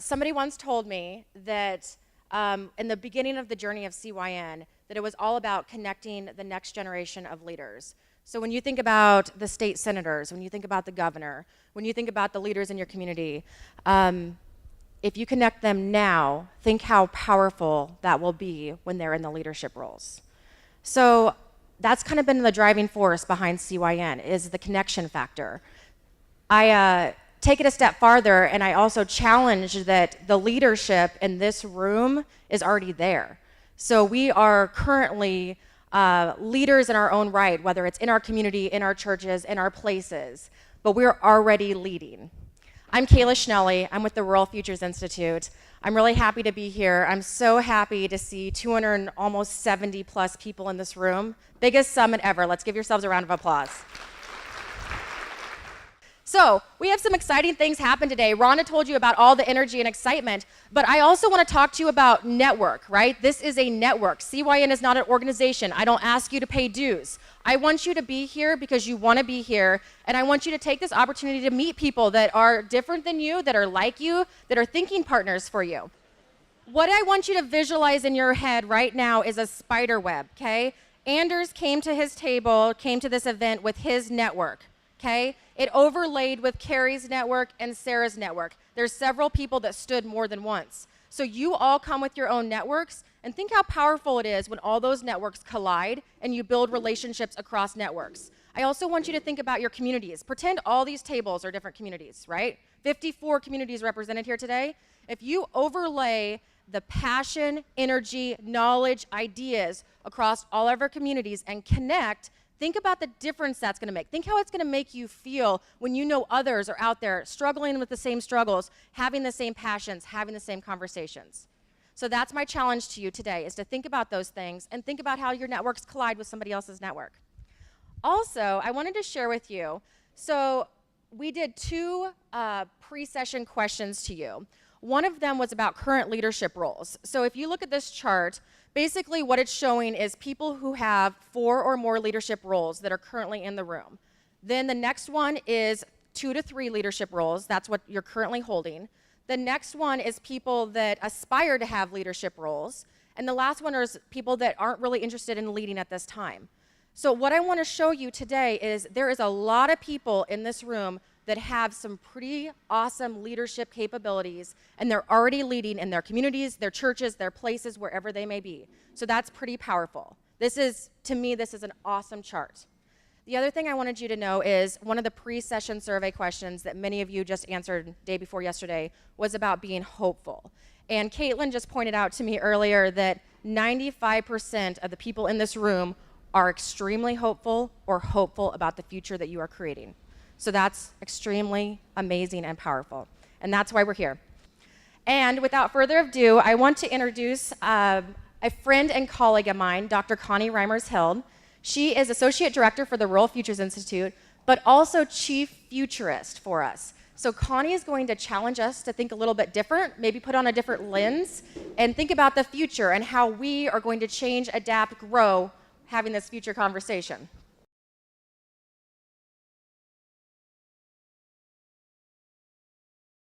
Somebody once told me that in the beginning of the journey of CYN, that it was all about connecting the next generation of leaders. So when you think about the state senators, when you think about the governor, when you think about the leaders in your community, if you connect them now, think how powerful that will be when they're in the leadership roles. So that's kind of been the driving force behind CYN, is the connection factor. I take it a step farther, and I also challenge that the leadership in this room is already there. So we are currently leaders in our own right, whether it's in our community, in our churches, in our places, but we're already leading. I'm Kayla Schnuelle. I'm with the Rural Futures Institute. I'm really happy to be here. I'm so happy to see 200 and almost 70 plus people in this room. Biggest summit ever. Let's give yourselves a round of applause. So we have some exciting things happen today. Rhonda told you about all the energy and excitement, but I also want to talk to you about network, right? This is a network. CYN is not an organization. I don't ask you to pay dues. I want you to be here because you want to be here, and I want you to take this opportunity to meet people that are different than you, that are like you, that are thinking partners for you. What I want you to visualize in your head right now is a spider web, okay? Anders came to his table, came to this event with his network, okay? It overlaid with Carrie's network and Sarah's network. There's several people that stood more than once. So you all come with your own networks, and think how powerful it is when all those networks collide and you build relationships across networks. I also want you to think about your communities. Pretend all these tables are different communities, right? 54 communities represented here today. If you overlay the passion, energy, knowledge, ideas across all of our communities and connect, think about the difference that's going to make. Think how it's going to make you feel when you know others are out there struggling with the same struggles, having the same passions, having the same conversations. So that's my challenge to you today, is to think about those things and think about how your networks collide with somebody else's network. Also, I wanted to share with you, so we did two pre-session questions to you. One of them was about current leadership roles. So if you look at this chart, basically what it's showing is people who have 4 or more leadership roles that are currently in the room. Then the next one is 2 to 3 leadership roles. That's what you're currently holding. The next one is people that aspire to have leadership roles. And the last one is people that aren't really interested in leading at this time. So what I want to show you today is there is a lot of people in this room that have some pretty awesome leadership capabilities, and they're already leading in their communities, their churches, their places, wherever they may be. So that's pretty powerful. This is, to me, this is an awesome chart. The other thing I wanted you to know is one of the pre-session survey questions that many of you just answered day before yesterday was about being hopeful. And Caitlin just pointed out to me earlier that 95% of the people in this room are extremely hopeful or hopeful about the future that you are creating. So that's extremely amazing and powerful. And that's why we're here. And without further ado, I want to introduce a friend and colleague of mine, Dr. Connie Reimers-Hild. She is Associate Director for the Rural Futures Institute, but also Chief Futurist for us. So Connie is going to challenge us to think a little bit different, maybe put on a different lens, and think about the future and how we are going to change, adapt, grow, having this future conversation.